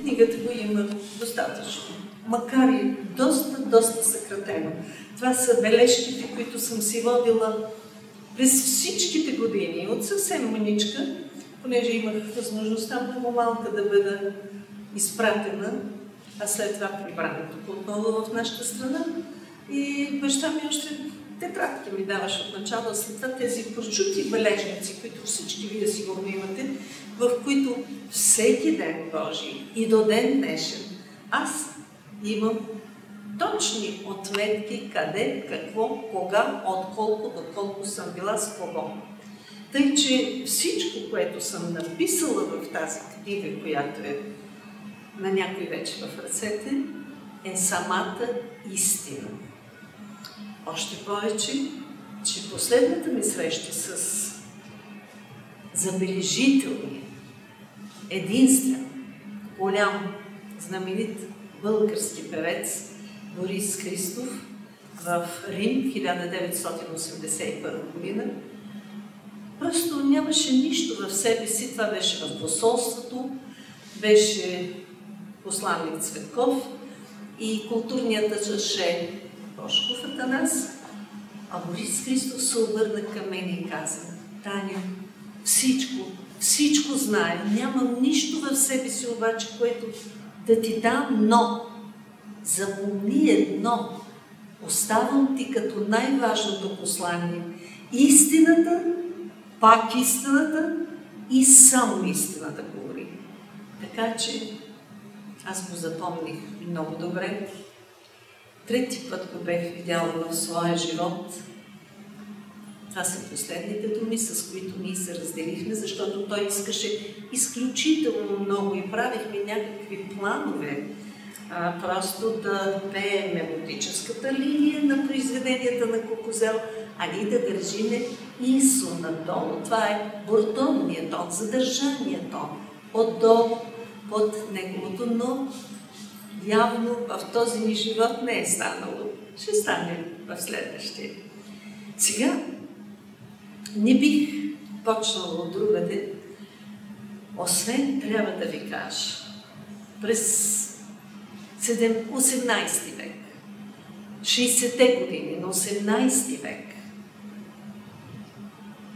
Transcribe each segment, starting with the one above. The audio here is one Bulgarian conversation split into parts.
книгата го има достатъчно, макар и доста съкратено. Това са бележките, които съм си водила през всичките години, от съвсем маничка, понеже имах възможността много малка да бъда изпратена, а след това прибрана тук отново в нашата страна. И баща ми още тетрадки ми даваше от начало, след това тези прочути бележници, които всички вие сигурно имате, в които всеки ден Божий и до ден днешен аз имам точни отметки къде, какво, кога, отколко, доколко съм била с кого. Тъй, че всичко, което съм написала в тази книга, която е на някой вече в ръцете, е самата истина. Още повече, че последната ми среща с забележителния, единствен, голям, знаменит български певец Борис Христов в Рим 1981 година, просто нямаше нищо в себе си. Това беше в посолството, беше посланник Цветков и културният аташе Бошков Атанас, а Борис Христов се обърна към мен и каза: Таня, всичко знае, нямам нищо в себе си обаче, което да ти дам, но запомни едно, оставам ти като най-важното послание. Истината, пак истината и само истината говори. Така че аз го запомних много добре. Трети път го бех видяла в своя живот. Това са последните думи, с които ние се разделихме, защото той искаше изключително много и правихме някакви планове, просто да пее мелодическата линия на произведенията на Кукузел, а ние да държиме ИСО надолу. Това е буртонният тон, задържания тон, отдолу под неговото, но явно в този ни живот не е станало. Ще стане в следващия. Сега не бих почнала от другаде, освен трябва да ви кажа, през 18 век, 60-те години на 18 век,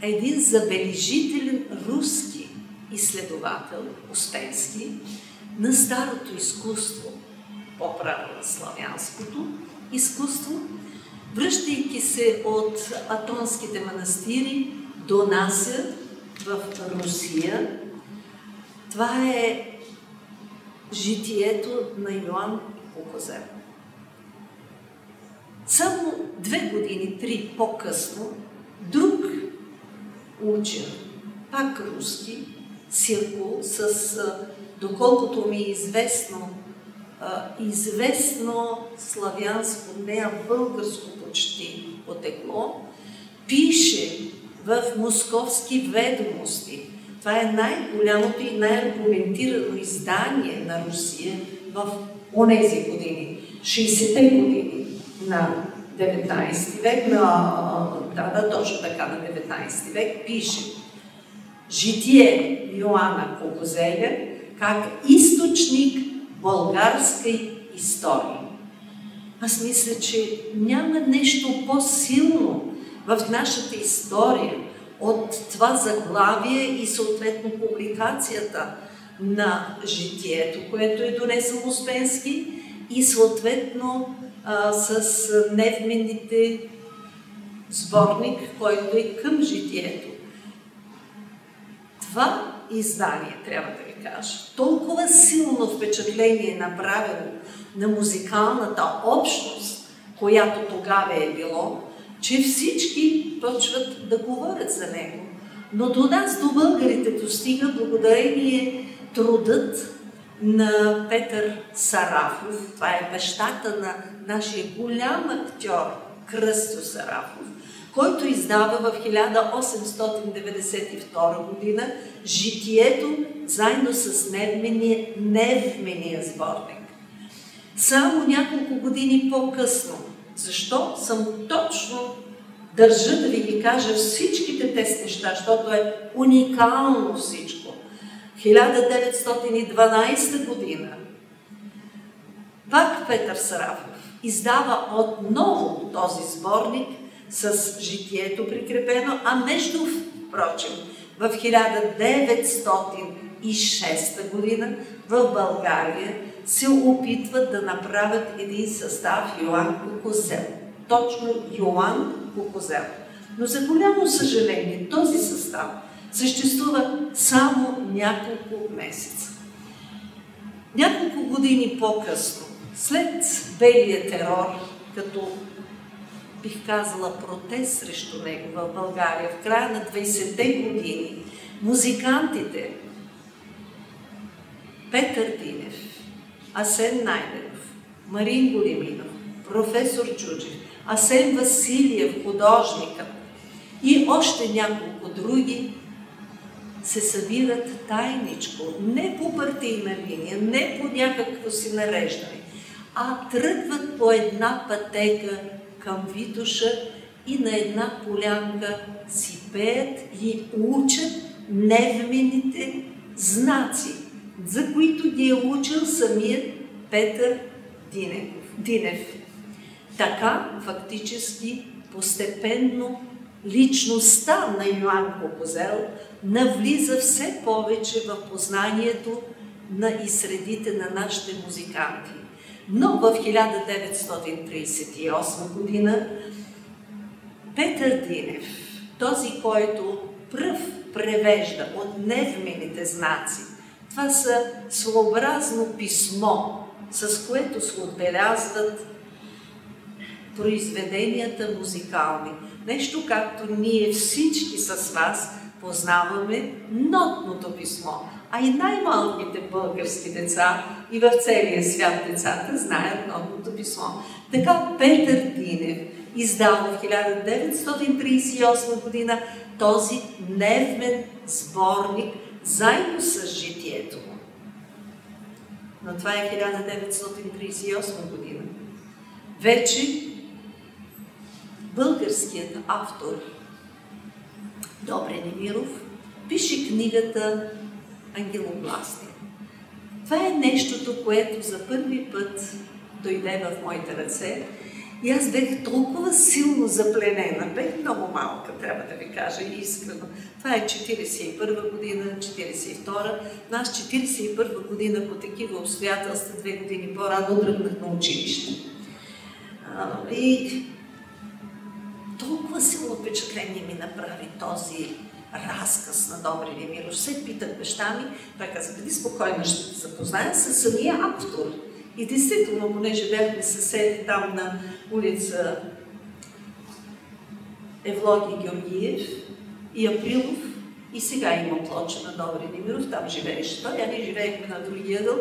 един забележителен руски изследовател, Успенски, на старото изкуство, по-право на славянското изкуство, връщайки се от атонските манастири, донася в Русия. Това е житието на Йоан Кукузел. Само 2 години, 3 по-късно, друг учен, пак руски, Сиркул, с, доколкото ми е известно славянско, не българско почти потекло, пише в Московски ведомости. Това е най-голямото и най-аргументирано издание на Русия в онези години. 60-те години на 19 век, точно така на 19 век, пише житие Йоана Кукузеля как източник българска история. Аз мисля, че няма нещо по-силно в нашата история от това заглавие и съответно публикацията на житието, което е донесъл Успенски, и съответно с невмените сборник, който е към житието. Това издание, трябва да ви кажа, толкова силно впечатление е направено на музикалната общност, която тогава е било, че всички почват да говорят за него. Но до нас, до българите, достига благодарение трудът на Петър Сарафов. Това е бащата на нашия голям актьор Кръстю Сарафов, който издава в 1892 година житието заедно с невмения сборник. Само няколко години по-късно, защо съм точно държа да ви ги кажа всичките тези неща, защото е уникално всичко. 1912 година пак Петър Сарафов издава отново този сборник с житието прикрепено, а между прочим в 1906 година в България се опитват да направят един състав Йоан Кукузел. Точно Йоан Кукузел. Но за голямо съжаление този състав съществува само няколко месеца. Няколко години по-късно, след белия терор, като бих казала протест срещу него в България, в края на 20-те години, музикантите Петър Динев, Асен Найденов, Марин Големинов, професор Джуджев, Асен Василиев, художникът и още няколко други се събират тайничко, не по партийна линия, не по някакво си нареждане, а тръгват по една пътека към Витоша и на една полянка си пеят и учат невмените знаци, за които ги е учил самият Петър Динев. Така, фактически, постепенно личността на Йоан Кукузел навлиза все повече в познанието и средите на нашите музиканти. Но в 1938 година Петър Динев, този, който пръв превежда от невмените знаци, това са своеобразно писмо, с което се отбелязват произведенията музикални. Нещо, както ние всички с вас познаваме нотното писмо, а и най-малките български деца и в целия свят децата знаят нотното писмо. Така Петър Динев издава в 1938 година този невмен сборник заедно с житието му. Но това е 1938 година. Вече българският автор Добре Немиров пише книгата Ангелогласния. Това е нещото, което за първи път дойде в моите ръце и аз бех толкова силно запленена. Бех много малка, трябва да ви кажа, искрено. Това е 1941 година, 1942. Аз 1941 година по такива обстоятелства 2 години по-рано тръгнах на училище. И толкова силно впечатление ми направи този разказ на Добре Немиров. След питах баща ми, той каза, бъди спокойно, ще те запозная с самия автор. И действително, понеже бяхме съседи там на улица Евлоги Георгиев и Априлов, и сега има плоча на Добре Немиров, там живееше той, а ние живеехме на другия ъгъл.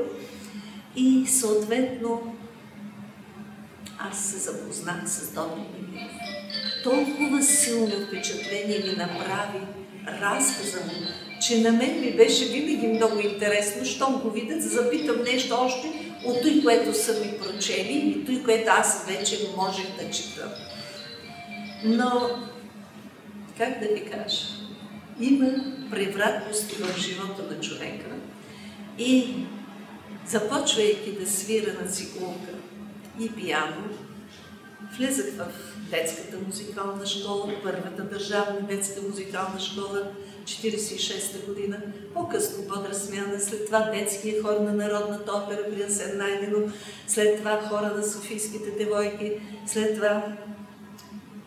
И съответно аз се запознах с Добре Немиров. Толкова силно впечатление ми направи разказа му, че на мен ми беше винаги много интересно, щом го видя, да запитам нещо още от той, което са ми прочели и той, което аз вече можех да чета. Но, как да ви кажа, има превратности в живота на човека и започвайки да свира на цигулка и пиано, влезах в детската музикална школа, първата държавна детска музикална школа, 1946 година, по-късно бодра смяна, след това детския хор на Народната опера при Асен Найденов, след това хора на Софийските девойки, след това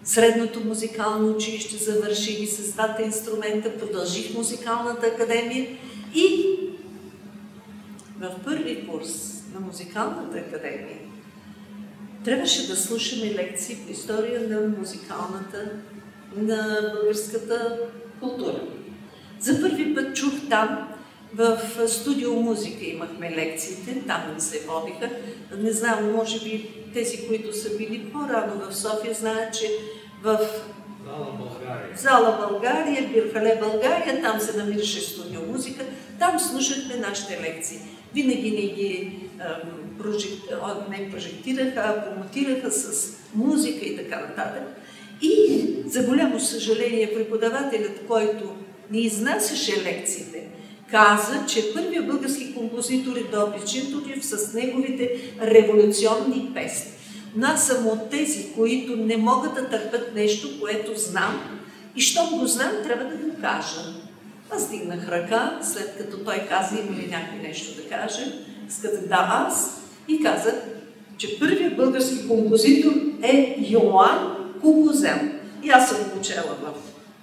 средното музикално училище, завърших и с двата инструмента, продължих музикалната академия и в първи курс на музикалната академия трябваше да слушаме лекции по история на музикалната, на българската култура. За първи път чух там, в студио музика имахме лекциите, там не се водиха. Не знам, може би тези, които са били по-рано в София, знаят, че в Зала България, Бирхале България, там се намираше студио музика, там слушахме нашите лекции. Винаги не ги не прожектираха, а промотираха с музика и така нататък. И за голямо съжаление преподавателят, който ни изнасяше лекциите, каза, че първият български композитор е Добри Чинтурев с неговите революционни песни. Но аз съм от тези, които не могат да търпят нещо, което знам, и щом го знам, трябва да го кажа. Аз дигнах ръка, след като той каза, има ли някой нещо да каже, сказах да, аз, и казах, че първият български композитор е Йоан Кукузел. И аз съм го учела в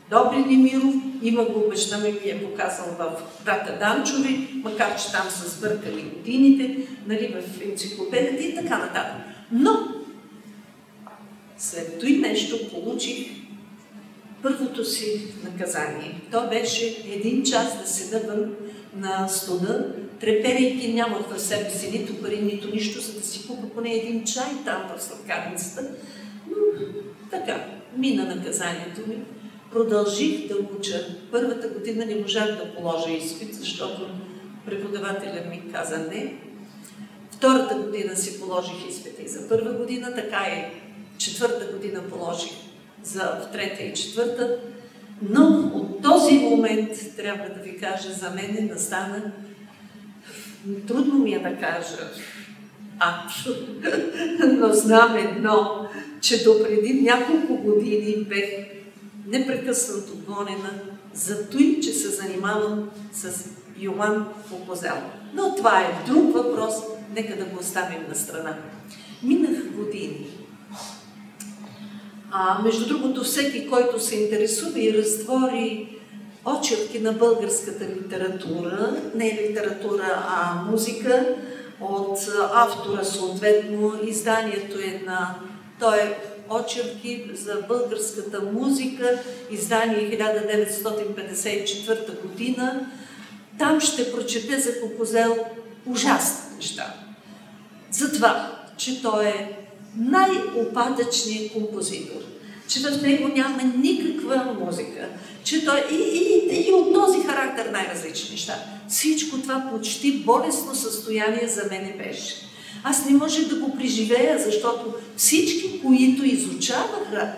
Добри Немиров, има го, баща ми ги е показал в Брата Данчови, макар че там са сбъркали годините, нали, в енциклопедията и така нататък. Но след това нещо получих първото си наказание. То беше 1 час да седа вън на студа, треперейки, нямах в себе си нито пари, нито нищо, за да си купа поне 1 чай там в сладкарницата. Но така, мина наказанието ми. Продължих да уча. Първата година не можах да положа изпит, защото преподавателят ми каза не. Втората година си положих изпита и за първа година, така и 4-та година положих за 3-та и 4-та. Но от този момент, трябва да ви кажа, за мен настана, трудно ми е да кажа, но знам едно, че допреди няколко години бех непрекъснато гонена за той, че се занимавам с Йоан Кукузел. Но това е друг въпрос, нека да го оставим на страна. Минах години. Между другото, всеки, който се интересува и разтвори очерки на българската литература, не литература, а музика, от автора съответно, изданието е на... Той е очерки за българската музика, издание 1954 година. Там ще прочете за Кукузел ужасни неща. Затова, че той е най-опадъчният композитор, че в него няма никаква музика, че той и от този характер най-различни неща. Всичко това почти болестно състояние за мене беше. Аз не можех да го преживея, защото всички, които изучаваха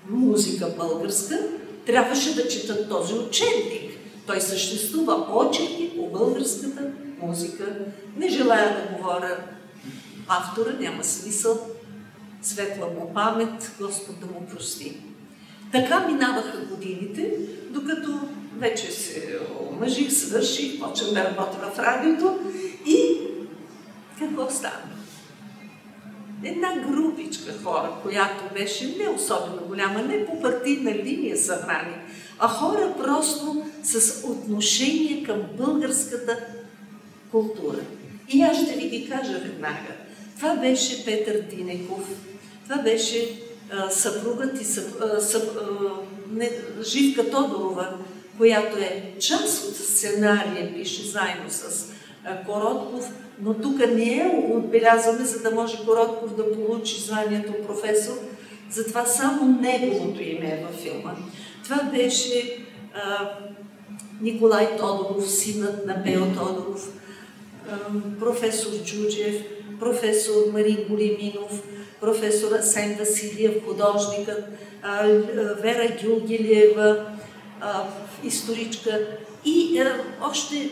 музика българска, трябваше да четат този учебник. Той съществува, очерки по българската музика. Не желая да говоря автора, няма смисъл. Светла му памет, Господ да му прости. Така минаваха годините, докато вече се омъжих, свърших, почнах да работя в радиото и какво стана? Една групичка хора, която беше не особено голяма, не по партийна линия събрани, а хора просто с отношение към българската култура. И аз ще ви ги кажа веднага. Това беше Петър Динеков, това беше съпругът и Живка Тодорова, която е част от сценария, пише заедно с Коротков, но тук не е отбелязваме, за да може Коротков да получи званието професор, затова само неговото име е във филма. Това беше Николай Тодоров, синът на Пео Тодоров, професор Джуджев, професор Марин Големинов, професор Асен Василиев, художникът, Вера Гюлгелиева, историчка и още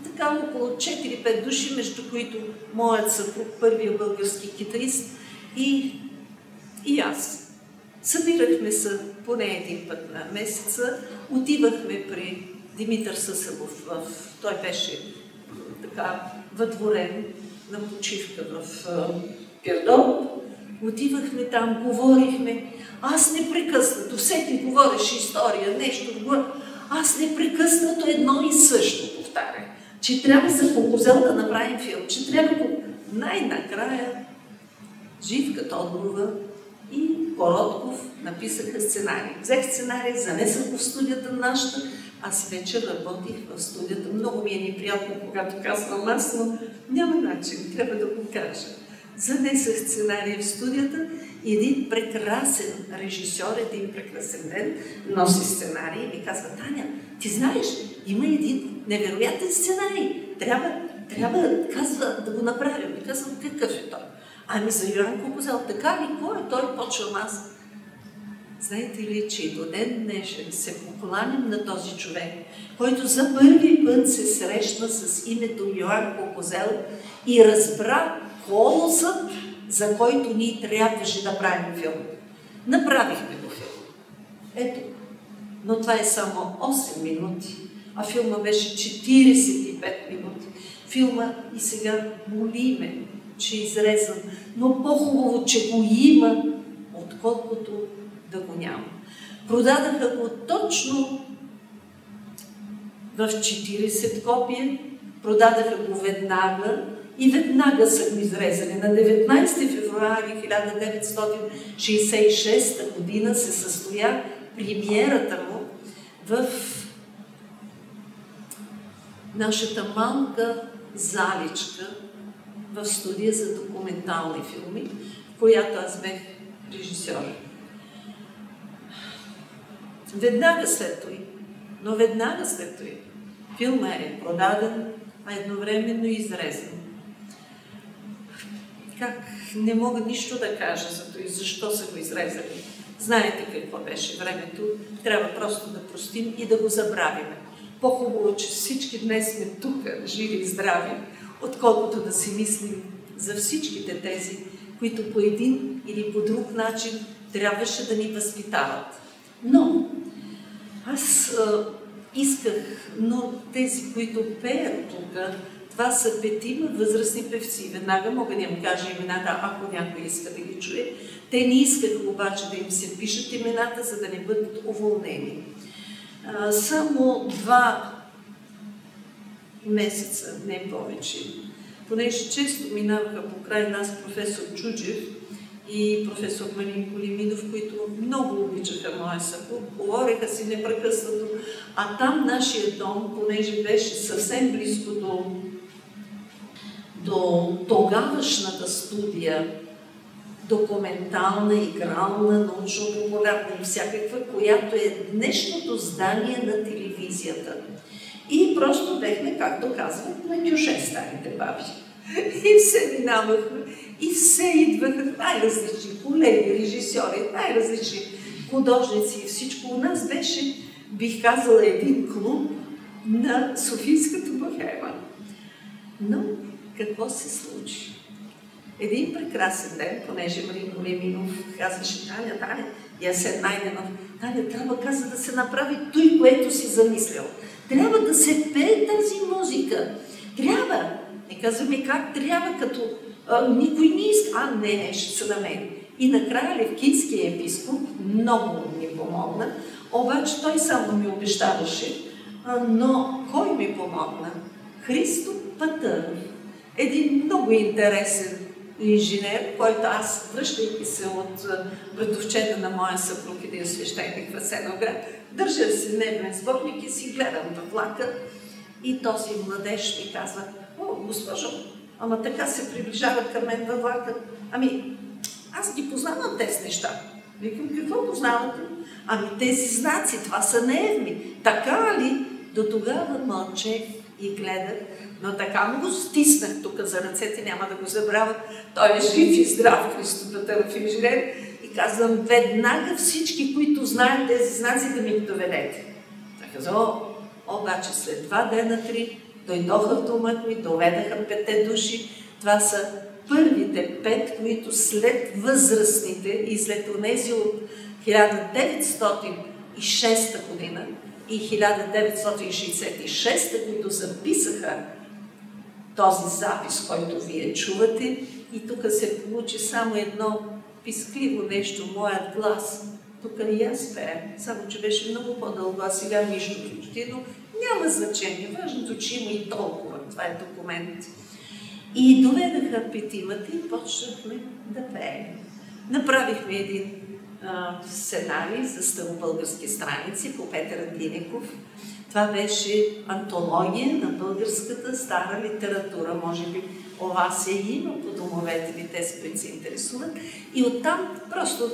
така около 4-5 души, между които моят съпруг, първият български китарист и аз. Събирахме се поне един път на месеца, отивахме при Димитър Съсълов, той беше така въдворен на почивка в Пирдол. Отивахме там, говорихме. Аз непрекъснато, всеки говореше история, нещо. Аз непрекъснато едно и също повтарях. Че трябва за Кукузел да направим филм, че трябва най-накрая Живка Тодорова и Коротков написаха сценарий. Взех сценарий, занесах го в студията нашата. Аз вече работих в студията. Много ми е неприятно, когато казвам аз, но няма начин, трябва да го кажа. Занесах сценарий в студията и един прекрасен режисьор, един прекрасен ден носи сценарий и ми казва: Таня, ти знаеш, има един невероятен сценарий. Трябва, казва, да го направим. И казвам: какъв е той? Ами за Йоан Кукузел, така ли? Кой е той? Почвам аз. Знаете ли, че до ден днешен се покланям на този човек, който за първи път се срещна с името Йоан Кокозел и разбра колосът, за който ние трябваше да правим филм. Направихме го филм. Ето. Но това е само 8 минути, а филма беше 45 минути. Филма и сега молиме, че е изрезан, но по-хубаво, че го има, отколкото да го няма. Продадаха го точно в 40 копия, продадаха го веднага и веднага са го изрезали. На 19 февруари 1966 година се състоя премиерата му в нашата малка заличка в студия за документални филми, в която аз бех режисьор. Веднага след това, филма е продаден, а едновременно изрезан. Как? Не мога нищо да кажа за това и защо са го изрезали. Знаете какво беше времето, трябва просто да простим и да го забравим. По-хубаво, че всички днес сме тук, живи и здрави, отколкото да си мислим за всичките тези, които по един или по друг начин трябваше да ни възпитават. Но аз исках, но тези, които пеят тук, това са 5 възрастни певци. Веднага мога да им кажа имената, ако някой иска да ги чуе. Те не искаха обаче да им се пишат имената, за да не бъдат уволнени. Само 2 месеца, не повече, понеже често минаваха покрай нас професор Чуджев и професор Малин Колиминов, които много обичаха моя съпруг, говореха си непрекъснато, а там нашия дом, понеже беше съвсем близко до тогавашната студия, документална, игрална, научно-популярна и всякаква, която е днешното здание на телевизията. И просто бехме, както казват, на кюше старите баби. И все минавахме, и все идваха най-различни колеги, режисьори, най-различни художници и всичко. У нас беше, бих казала, един клуб на Софийската бохема. Но какво се случи? Един прекрасен ден, понеже Марин Големинов казваше: Таня, Ясен Найденов, Таня, трябва, каза, да се направи той, което си замислял. Трябва да се пее тази музика. Трябва. Не казваме как трябва, като никой не иска. Не, ще се намери. И накрая Левкинския епископ много ми помогна, обаче той само ми обещаваше. Но кой ми помогна? Христо Пътъров. Един много интересен инженер, който аз, връщайки се от братовчета на моя съпруг, един свещеник в Асеновград, държа си дневен сборник и си гледам във влака. И този младеж ми казва: о, госпожо, ама така се приближават към мен във влака. Ами, аз ги познавам тези неща. Викам: какво познавате? Ами тези знаци, това са невми. Така ли? До тогава мълчех и гледах, но така му го стиснах тук за ръцете, няма да го забравя. Той е жив и здрав, Христо Пътъров инженер, и казвам: веднага всички, които знаят тези знаци, да ми ги доведете. Той каза: обаче след 2 дена, 3, дойдоха в домът ми, доведаха 5 души. Това са първите 5, които след възрастните и след онези от 1906 година и 1966, които записаха този запис, който вие чувате, и тук се получи само едно пискливо нещо, моят глас. Тук и аз пея, само че беше много по-дълго, а сега нищо почти, но няма значение. Важното, че има и толкова. Това е документ. И доведаха 5-мата и почнахме да пеем. Направихме един сценарий за старобългарски страници по Петър Динеков. Това беше антология на българската стара литература. Може би у вас има по домовете ви, тези, които се интересуват. И оттам просто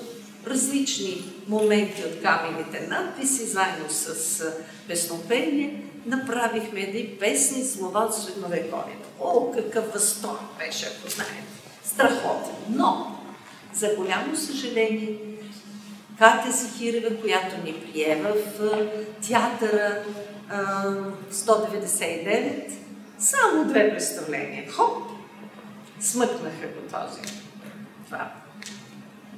различни моменти от камените надписи, заедно с песнопение, направихме едни песни слова от Средновековието. О, какъв възторг беше, ако знаете. Страхотен. Но, за голямо съжаление, Катя Захирева, която ни прие в театъра 199. Само 2 представления. Хоп! Смъкнаха го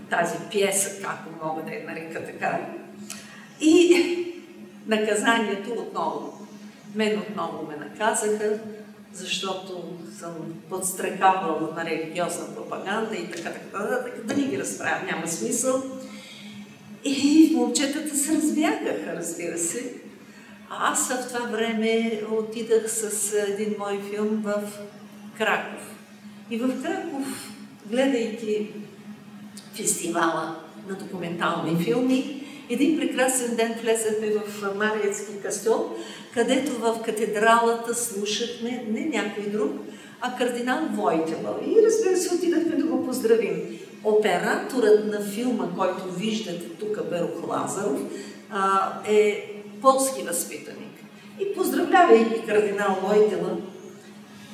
тази пиеса, ако мога да я нарека така. И наказанието отново. Мен отново ме наказаха, защото съм подстрекавала на религиозна пропаганда и така. Да не ги разправя, няма смисъл. И момчетата се разбягаха, разбира се. А аз в това време отидах с един мой филм в Краков. И в Краков, гледайки фестивала на документални филми, един прекрасен ден влезахме в Мариетски кастьол, където в катедралата слушахме не някой друг, а кардинал Войтела. И разбира се, отидахме да го поздравим. Операторът на филма, който виждате тук, Берух Лазаров, е полски възпитаник. И поздравлявайки кардинал Войтела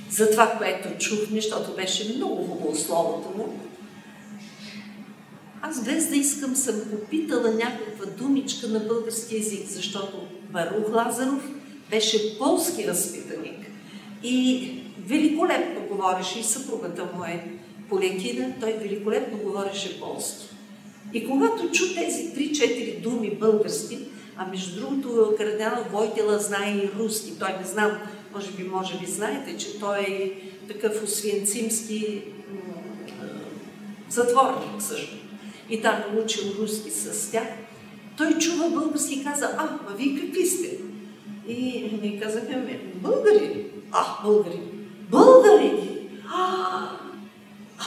за това, което чухме, защото беше много хубаво словото му, аз без да искам съм попитала някаква думичка на български език, защото Берух Лазаров беше полски възпитаник. И великолепно говореше, и съпругата му е полякина, той великолепно говореше полски. И когато чу тези 3-4 думи български, а между другото кардинал Войтела знае и руски, той не знам, може би знаете, че той е такъв освенцимски затворник също. И там учил руски с тях. Той чува български и каза: ма вие какви сте? И ми казаха: българи. Българи. Българи!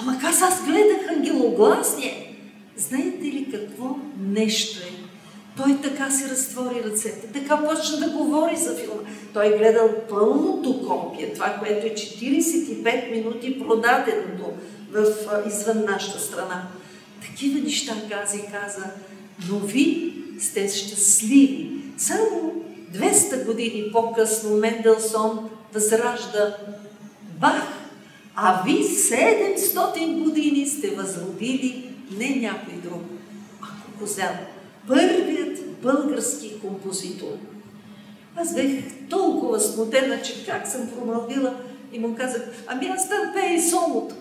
Ама аз гледах ангелогласие. Знаете ли какво нещо е? Той така си разтвори ръцете, така почна да говори за филма. Той е гледал пълното копие, това, което е 45 минути продаденото извън нашата страна. Такива неща каза, но ви сте щастливи. Само 200 години по-късно Менделсон възражда Бах, а ви 700 години сте възродили не някой друг, а Кукузел, първият български композитор. Аз бех толкова смутена, че как съм промълвила и му казах: аз там пея и солото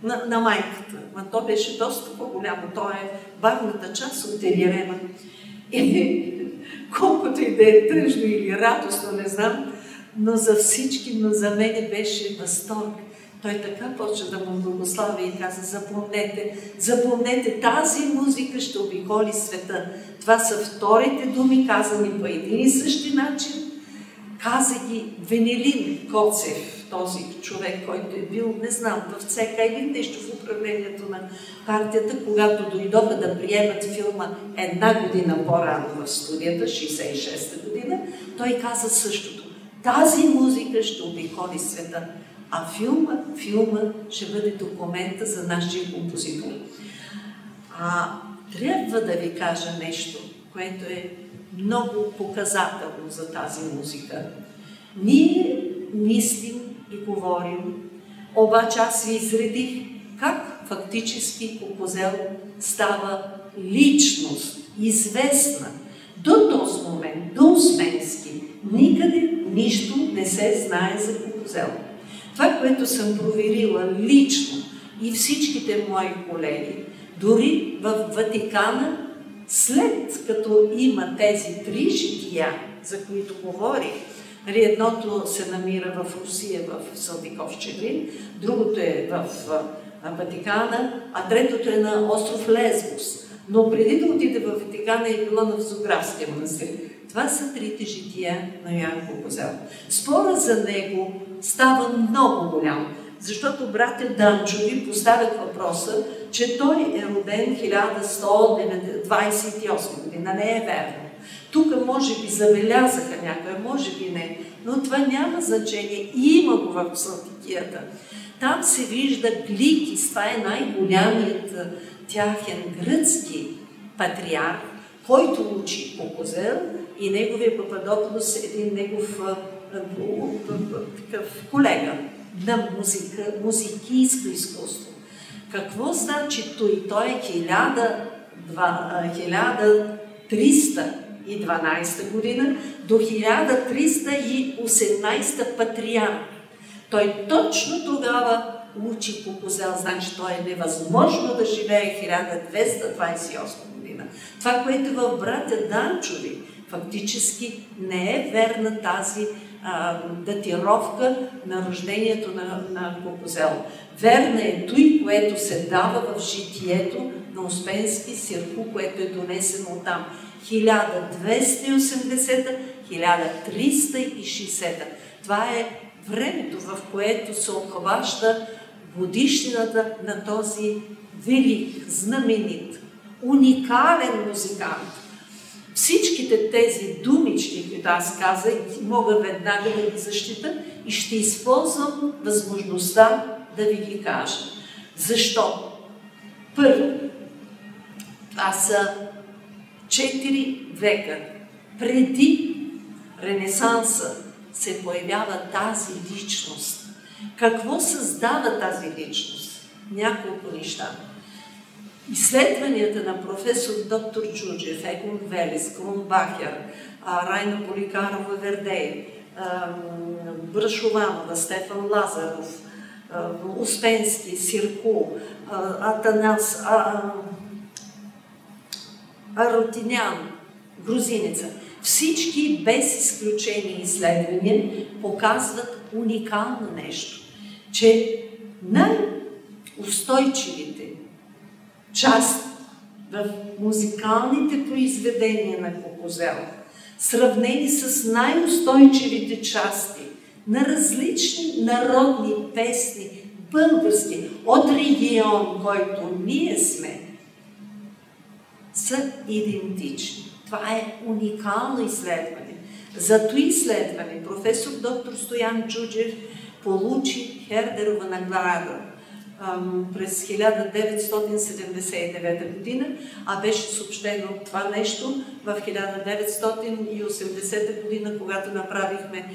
на майката. Но то беше доста по-голямо. То е бавната част от Терирема. И колкото и да е тъжно или радостно, не знам, но за всички, но за мене беше възторг. Той така почна да му благославя и каза: запомнете, тази музика ще обиколи света. Това са вторите думи, казани по един и същи начин. Каза ги Венелин Коцев, този човек, който е бил, не знам, в ЦК или нещо в управлението на партията, когато дойдоха да приемат филма 1 година по-рано в студията, 66-та година, той каза същото. Тази музика ще обиколи света, а филма ще бъде документа за нашия композитор. Трябва да ви кажа нещо, което е много показателно за тази музика. Ние мислим и говорим, обаче аз ви изредих как фактически Кукузел става личност, известна. До този момент, до Успенски, никъде нищо не се знае за Кукузел. Това, което съм проверила лично и всичките мои колеги, дори в Ватикана, след като има тези 3 жития, за които говорих, едното се намира в Русия, в Салдиков-Щедрин, другото е в Ватикана, а третото е на остров Лесбос. Но преди да отиде в Ватикана е било на Зографския манастир. Това са 3 жития на Йоан Кукузел. Спора за него става много голям, защото братя Данчови поставят въпроса, че той е роден 1128 година. Не е верно. Тук може би забелязаха някой, може би не, но това няма значение. Има го в псалтикията. Там се вижда Гликис, това е най-голямият тяхен гръцки патриарх, който учи Кукузел, и неговия Пападополос е един негов колега на музикийско изкуство. Какво значи той? Той е 1312 година до 1318 патриарх. Той точно тогава учи Кукузел, значи той е невъзможно да живее 1228 година. Това, което е в братя Данчови, фактически не е верна тази датировка на рождението на Кукузел. Верна е той, което се дава в житието на Успенски Сирху, което е донесено от там. 1280-1360. Това е времето, в което се обхваща годишнината на този велик, знаменит, уникален музикант. Всичките тези думички, които аз казах, мога веднага да ги защита и ще използвам възможността да ви ги кажа. Защо? Първо, това са 4 века преди Ренесанса се появява тази личност. Какво създава тази личност? Няколко неща. Изследванията на професор доктор Джуджев, Егон Велес, Кронбахер, Райна Поликарова Вердей, Брашованова, Стефан Лазаров, Успенски, Сирху, Атанас, Арутинян, Грузинеца. Всички без изключение изследвания показват уникално нещо, че най-устойчивите част в музикалните произведения на Кукузел, сравнени с най-устойчивите части на различни народни песни, български, от регион, който ние сме, са идентични. Това е уникално изследване. За това изследване професор доктор Стоян Джуджев получи Хердерова награда през 1979 година, а беше съобщено това нещо в 1980 година, когато направихме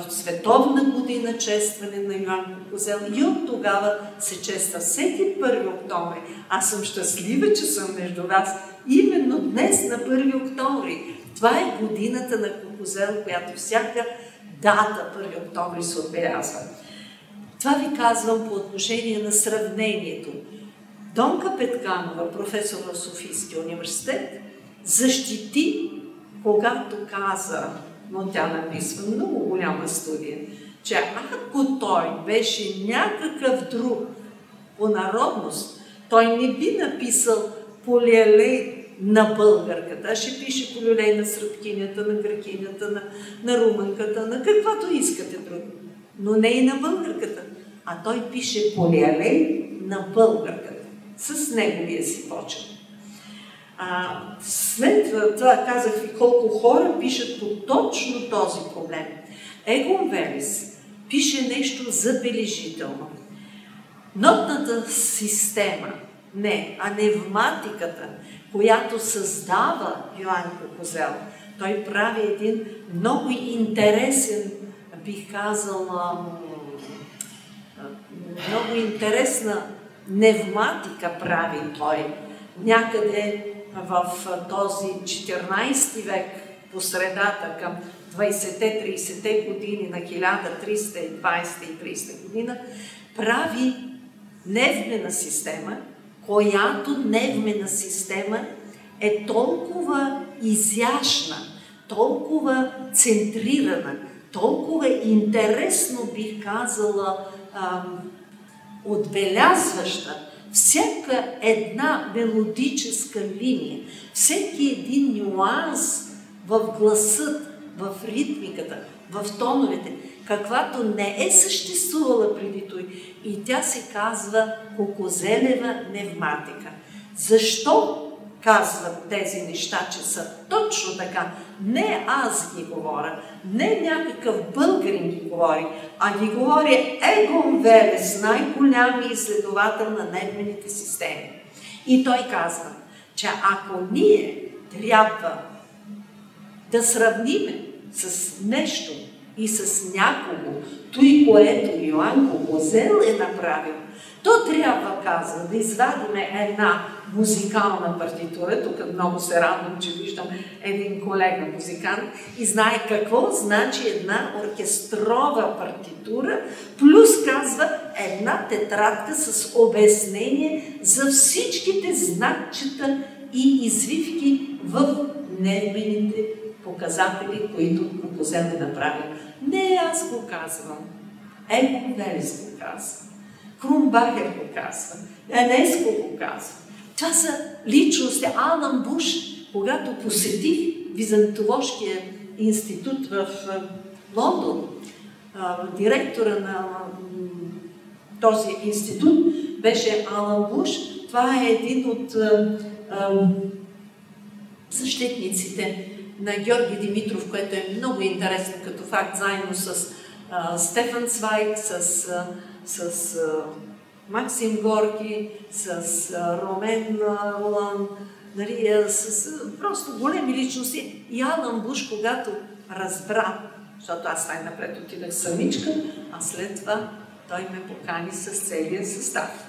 световна година честване на Йоан Кукузел. И от тогава се чества всеки 1 октомври. Аз съм щастлива, че съм между вас именно днес на 1 октомври. Това е годината на Кукузел, която всяка дата 1 октомври се отбелязва. Това ви казвам по отношение на сравнението. Донка Петканова, професор в Софийския университет, защити, когато каза, но тя написва много голяма студия, че ако той беше някакъв друг по народност, той не би написал полиалей на българката, ще пише полиалей на сръбкинята, на грекинята, на румънката, на каквато искате друго, но не и на българката. А той пише полиалей на българката, с неговия си почерк. След това казах ви колко хора пишат по точно този проблем. Егон Велес пише нещо забележително. Нотната система, а невматиката, която създава Йоан Кукузел, той прави един много интересен, бих казала, много интересна невматика прави той. Някъде в този 14 век, по средата към 20-30 години на 1320 и 30 година, прави невмена система, която невмена система е толкова изящна, толкова центрирана, толкова интересно, бих казала, отбелязваща всяка една мелодическа линия, всеки един нюанс в гласът, в ритмиката, в тоновете, каквато не е съществувала преди той. И тя се казва Кукузелева невматика. Защо казват тези неща, че са точно така? Не аз ги говоря, не някакъв българин ги говори, а ги говори Егон Велес, най-голямият изследовател на нервните системи. И той казва, че ако ние трябва да сравниме с нещо и с някого, той, което Йоан Кукузел е направил, то трябва, казва, да извадиме една музикална партитура. Тук много се радвам, че виждам един колега музикант и знае какво значи една оркестрова партитура, плюс, казва, една тетрадка с обяснение за всичките знакчета и извивки в нервените показатели, които Кукузел е направил. Не аз го казвам, Еко Велес го казва, Крумбахер го казва, Енеско го казва. Това са личности. Алан Буш, когато посетих Византоложкия институт в Лондон, директора на този институт беше Алан Буш. Това е един от защитниците на Георги Димитров, което е много интересно като факт, заедно с Стефан Цвайг, с Максим Горки, с Ромен Ролан, нали, просто големи личности. И Алан Буш, когато разбра, защото аз най-напред отидах самичка, а след това той ме покани с целия състав.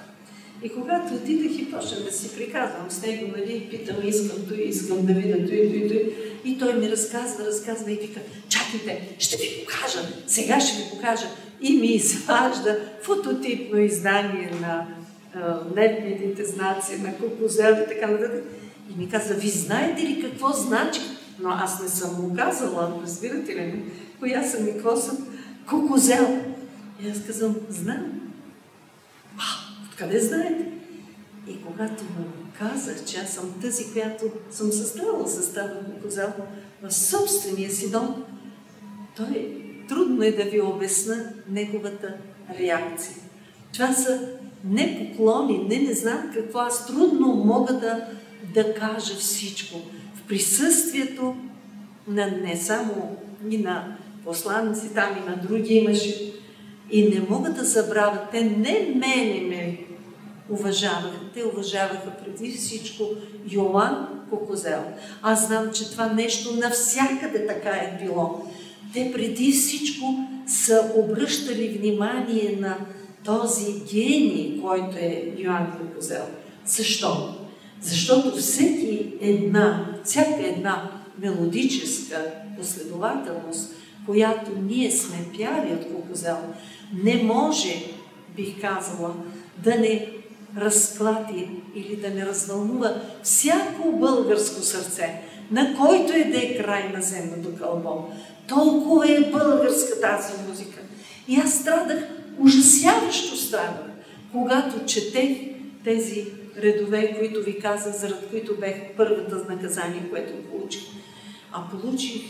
И когато отидах и почнах да си приказвам с него, нали, питам, искам да видя той. И той ми разказва и вика, чакайте, ще ви покажа, сега ще ви покажа. И ми изважда фототипно издание на нервните знаци, на Кукузел и така нататък. И ми каза, ви знаете ли какво значи? Но аз не съм му казала, разбирате ли, коя съм и какво съм? Кукузел. И аз казвам, знам. Откъде знаете? И когато му казах, че аз съм тази, която съм съставила състава Кукузел в собствения си дом, той трудно е да ви обясна неговата реакция. Това са не поклони, не знам какво. Аз трудно мога да кажа всичко. В присъствието на не само и на посланици, там и на други имаше. И не мога да забравя, те не мене ме уважаваха, те уважаваха преди всичко Йоан Кукузел. Аз знам, че това нещо навсякъде така е било. Те преди всичко са обръщали внимание на този гений, който е Йоан Кукузел. Защо? Защото всяка една мелодическа последователност, която ние сме пяли от Кукузел, не може, бих казала, да не разклати или да не развълнува всяко българско сърце, на който е да е край на земното кълбо. Толкова е българска тази музика. И аз страдах, ужасяващо страдах, когато четех тези редове, които ви казах, заради които бех първата наказание, което получих. А получих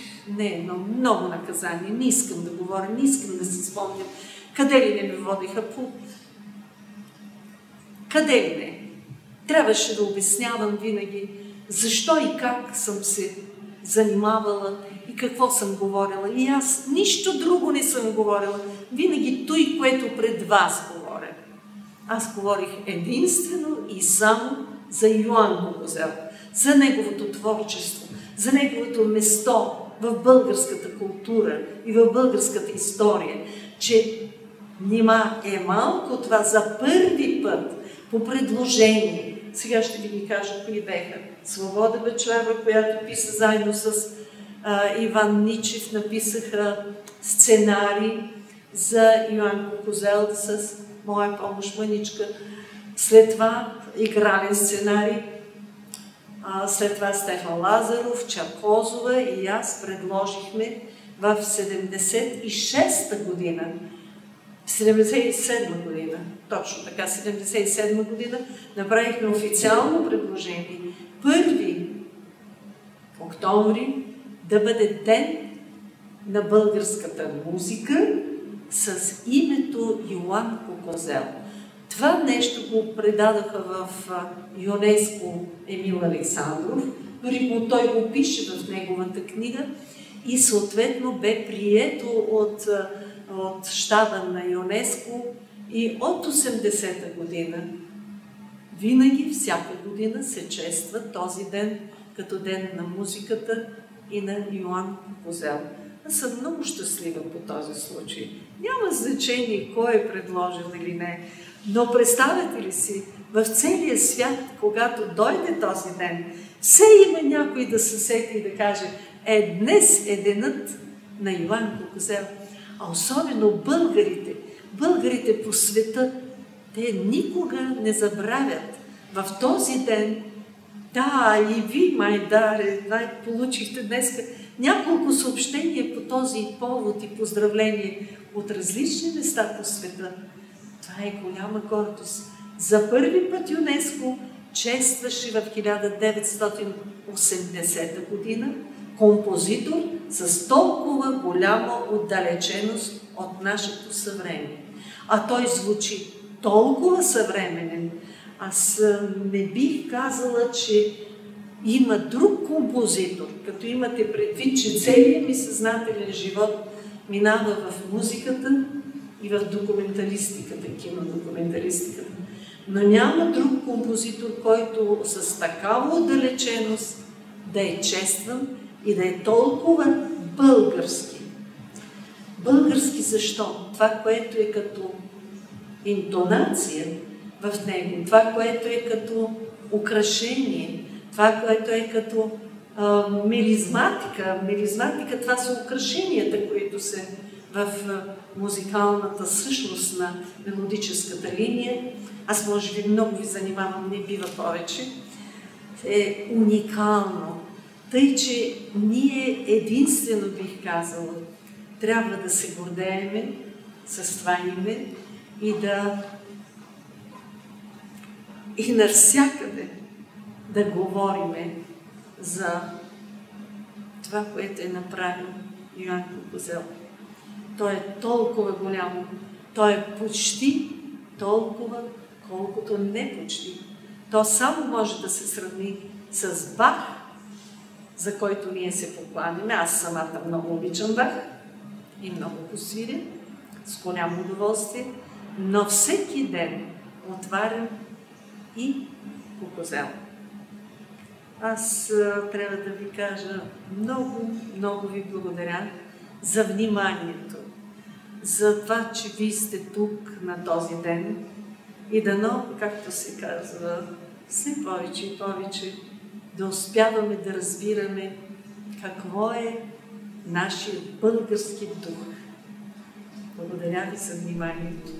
но много наказания. Не искам да говоря, не искам да си спомням. Къде ли не ме водиха Къде ли не? Трябваше да обяснявам винаги защо и как съм се занимавала и какво съм говорила. И аз нищо друго не съм говорила. Винаги той, което пред вас говоря. Аз говорих единствено и само за Йоан Кукузел, за неговото творчество, за неговото место в българската култура и в българската история, че нима е малко това за първи път по предложение. Сега ще ви ги кажа кои беха. Свобода Бъчварова, която писа заедно с Иван Ничев, написаха сценарий за Йоан Кукузел с моя помощ Маничка. След това игрален сценарий. След това Стефан Лазаров, Чакозова и аз предложихме в 76-та година, 77 година, точно така, 77 година, направихме официално предложение 1 октомври да бъде ден на българската музика с името Йоан Кукузел. Това нещо го предадоха в ЮНЕСКО Емил Александров, дори той го пише в неговата книга и съответно бе прието от щаба на ЮНЕСКО и от 80-та година. Винаги, всяка година се чества този ден като ден на музиката и на Йоан Кукузел. Аз съм много щастлива по този случай. Няма значение кой е предложил или не. Но представете ли си, в целия свят, когато дойде този ден, все има някой да се сети и да каже: днес е денът на Йоан Кукузел. А особено българите по света, те никога не забравят в този ден. Да, и ви, получихте днес няколко съобщения по този повод и поздравление от различни места по света. Това е голяма гордост. За първи път ЮНЕСКО честваше в 1980 година композитор с толкова голяма отдалеченост от нашето съвремие. А той звучи толкова съвременен. Аз не бих казала, че има друг композитор, като имате предвид, че целият ми съзнателен живот минава в музиката и в документалистиката, кинодокументалистиката. Но няма друг композитор, който с такава отдалеченост да е честван и да е толкова български. Български защо? Това, което е като интонация в него, това, което е като украшение, това, което е като мелизматика. Мелизматика, това са украшенията, които са в музикалната същност на мелодическата линия. Аз може би много ви занимавам, не бива повече. Е уникално. Тъй, че ние единствено, бих казала, трябва да се гордееме с това име и навсякъде да говориме за това, което е направил Йоан Кукузел. Той е толкова голямо, той е почти толкова, колкото не почти. То само може да се сравни с Бах, за който ние се покланяме. Аз самата много обичам Бах и много го свиря, с голямо удоволствие, но всеки ден отварям и Кукузел. Аз трябва да ви кажа много ви благодаря за вниманието, за това, че вие сте тук на този ден и дано, както се казва, все повече и повече да успяваме да разбираме какво е нашия български дух. Благодаря ви за вниманието.